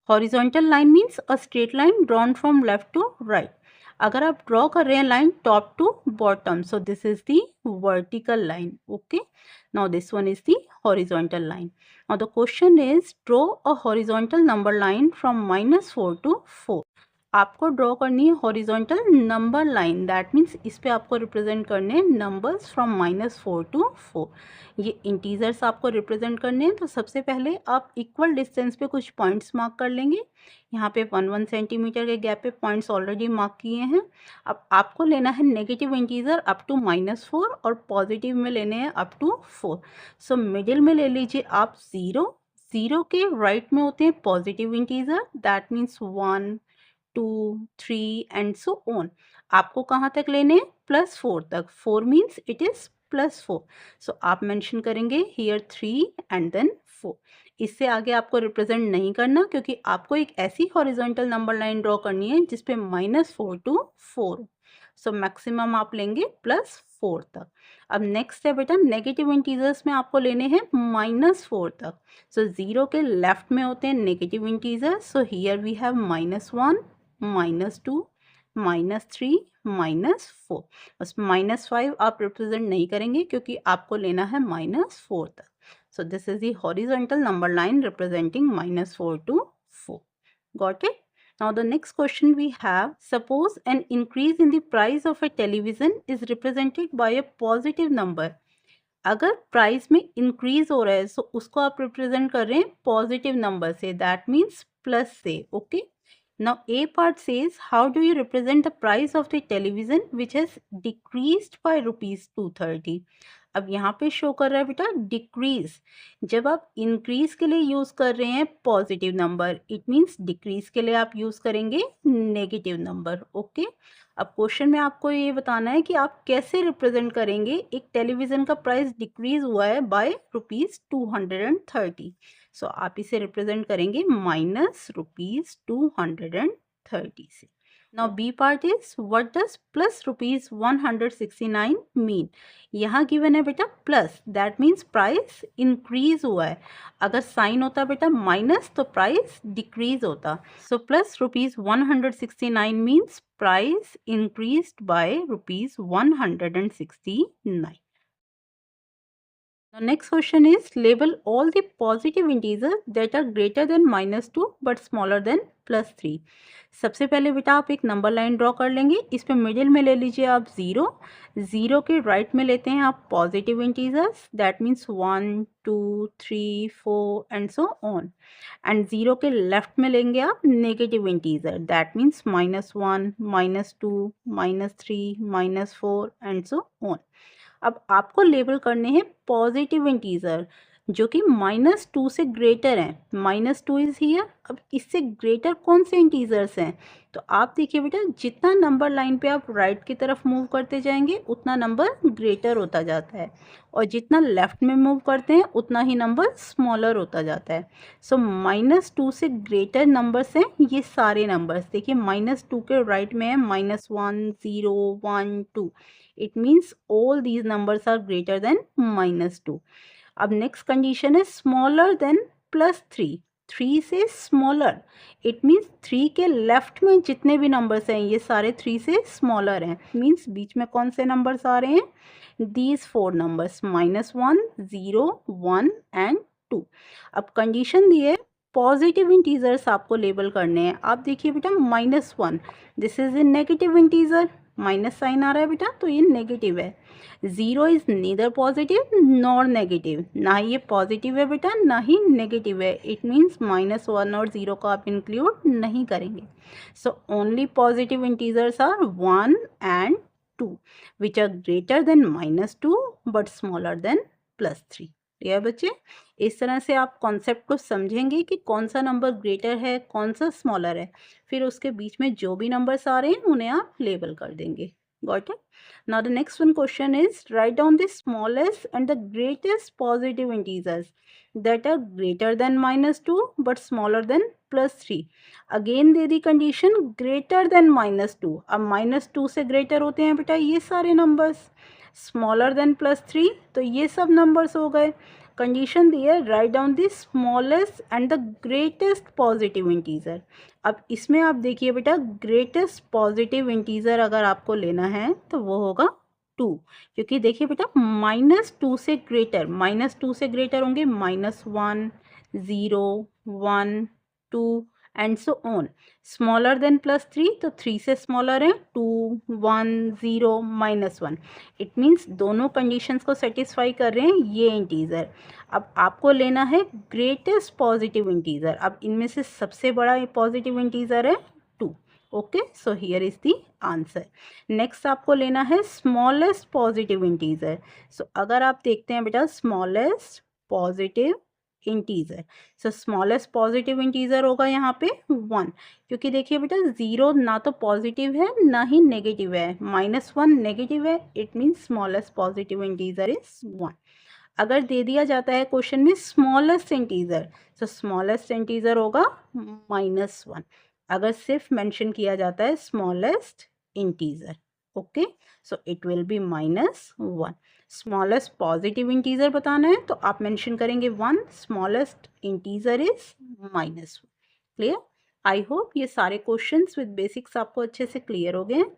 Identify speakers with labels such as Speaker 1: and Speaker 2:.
Speaker 1: Horizontal line means a straight line drawn from left to right. अगर आप draw कर रहे हैं line top to bottom, so this is the vertical line. Okay, now this one is the horizontal line. Now the question is draw a horizontal number line from -4 to 4। आपको ड्रॉ करनी है horizontal number line, that means इस पे आपको represent करने हैं numbers from -4 to 4। ये इंटीजर्स आपको रिप्रेजेंट करने हैं, तो सबसे पहले आप इक्वल डिस्टेंस पे कुछ पॉइंट्स मार्क कर लेंगे। यहाँ पे 1 सेंटीमीटर के गैप पे पॉइंट्स ऑलरेडी मार्क किए हैं। अब आपको लेना है नेगेटिव इंटीजर अप टू -4 और पॉजिटिव में लेने हैं अप टू 4। सो मिडिल में ले लीजिए आप 0। 0 के राइट में होते हैं positive integer, that means 1 2 3 and so on. आपको कहाँ तक लेने हैं? +4 तक। 4 मीन्स इट इज +4। सो आप मेंशन करेंगे हियर 3 एंड देन 4। इससे आगे आपको रिप्रेजेंट नहीं करना, क्योंकि आपको एक ऐसी हॉरिजॉन्टल नंबर लाइन ड्रॉ करनी है जिसपे -4 to 4। सो मैक्सिमम आप लेंगे +4 तक। अब नेक्स्ट है बेटा, नेगेटिव इंटीजर्स में आपको लेने हैं -4 तक। सो 0 के लेफ्ट में होते हैं negative integer, so here we have -1 -2 -3 -4। बस -5 आप रिप्रेजेंट नहीं करेंगे क्योंकि आपको लेना है -4 तक। सो this is the horizontal number line representing -4 to 4। Got it? Now the next question we have, suppose an increase in the price of a television is represented by a positive number। अगर price में increase हो रहा है तो उसको आप represent कर रहे हैं पॉजिटिव नंबर से, दैट मीन्स प्लस से। Okay, now A part says how do you represent the price of the television which has decreased bye ₹230। अब यहाँ पे शो कर रहा है बेटा डिक्रीज। जब आप इंक्रीज के लिए यूज कर रहे हैं positive number, it means decrease के लिए आप यूज करेंगे नेगेटिव नंबर। ओके, अब क्वेश्चन में आपको ये बताना है कि आप कैसे रिप्रेजेंट करेंगे एक टेलीविज़न का प्राइस डिक्रीज हुआ है बाय ₹230। सो आप इसे रिप्रेजेंट करेंगे -₹230 से। Now B part is what does +169 mean. यहाँ गिवन है बेटा plus, that means price increase हुआ है। अगर साइन होता बेटा माइनस तो प्राइस डिक्रीज होता। सो +169 means price increased by ₹169। The next question is label all the positive integers that are greater than -2 but smaller than +3। सबसे पहले बेटा आप एक नंबर लाइन ड्रॉ कर लेंगे। इस पे मिडिल में ले लीजिए आप 0। 0 के राइट में लेते हैं आप positive integers, that means 1 2 3 4 and so on. And 0 के लेफ्ट में लेंगे आप negative integer, that means -1 -2 -3 -4 and so on. अब आपको लेबल करने हैं पॉजिटिव इंटीजर जो कि -2 से ग्रेटर हैं। -2 इज हियर। अब इससे ग्रेटर कौन से इंटीजर्स हैं? तो आप देखिए बेटा, जितना नंबर लाइन पे आप राइट की तरफ मूव करते जाएंगे उतना नंबर ग्रेटर होता जाता है, और जितना लेफ्ट में मूव करते हैं उतना ही नंबर स्मॉलर होता जाता है। सो -2 से ग्रेटर नंबर्स हैं ये सारे नंबर्स। देखिए -2 के राइट में है -1 0 1 2। It means all these numbers are greater than -2। अब नेक्स्ट कंडीशन है स्मॉलर देन +3। 3 से स्मॉलर, इट मीन्स 3 के लेफ्ट में जितने भी नंबर्स हैं ये सारे 3 से स्मॉलर हैं। मीन्स बीच में कौन से नंबर्स आ रहे हैं? These 4 numbers -1 0 1 and 2। अब कंडीशन दी है पॉजिटिव इंटीजर्स आपको लेबल करने हैं। आप देखिए बेटा -1, this is a negative integer, minus sign आ रहा है बेटा तो ये नेगेटिव है। 0 is neither positive nor negative, ना ही ये पॉजिटिव है बेटा ना ही नेगेटिव है। इट मीन्स -1 और 0 को आप इंक्लूड नहीं करेंगे। So only positive integers are 1 and 2 which are greater than -2 but smaller than +3। ठीक बच्चे, इस तरह से आप कॉन्सेप्ट को समझेंगे कि कौन सा नंबर ग्रेटर है कौन सा स्मॉलर है। फिर उसके बीच में जो भी नंबर्स आ रहे हैं उन्हें आप लेबल कर देंगे। Got it? Now the next one question is write down the smallest and the greatest positive integers that are greater than -2 but smaller than +3। Again they the condition greater than -2। अब -2 से greater होते हैं बेटा ये सारे numbers, smaller than +3 तो ये सब नंबर्स हो गए। कंडीशन दी है, write down the smallest and the greatest positive integer. अब इसमें आप देखिए बेटा, ग्रेटेस्ट पॉजिटिव इंटीजर अगर आपको लेना है तो वो होगा 2, क्योंकि देखिए बेटा -2 से ग्रेटर, -2 से ग्रेटर होंगे -1, 0, 1, 2 and so on. Smaller than +3 तो 3 से स्मॉलर है 2, 1, 0, -1। इट मीन्स दोनों कंडीशंस को सेटिस्फाई कर रहे हैं ये इंटीजर। अब आपको लेना है ग्रेटेस्ट पॉजिटिव इंटीजर। अब इनमें से सबसे बड़ा पॉजिटिव इंटीजर है 2। Okay, so here is the answer. Next आपको लेना है स्मॉलेस्ट पॉजिटिव इंटीजर। सो अगर आप देखते हैं बेटा स्मॉलेस्ट पॉजिटिव इंटीजर, सो स्मॉलेस्ट पॉजिटिव इंटीजर होगा यहाँ पे 1, क्योंकि देखिए बेटा 0 ना तो पॉजिटिव है ना ही नेगेटिव है, -1 नेगेटिव है, it means smallest positive integer is 1। अगर दे दिया जाता है क्वेश्चन में स्मॉलेस्ट इंटीजर, तो स्मॉलेस्ट इंटीजर होगा -1। अगर सिर्फ मेंशन किया जाता है smallest integer, okay, so it will be -1। Smallest positive integer बताना है तो आप मेंशन करेंगे 1, smallest integer is -1। Clear? I hope ये सारे क्वेश्चंस विद बेसिक्स आपको अच्छे से क्लियर हो गए हैं।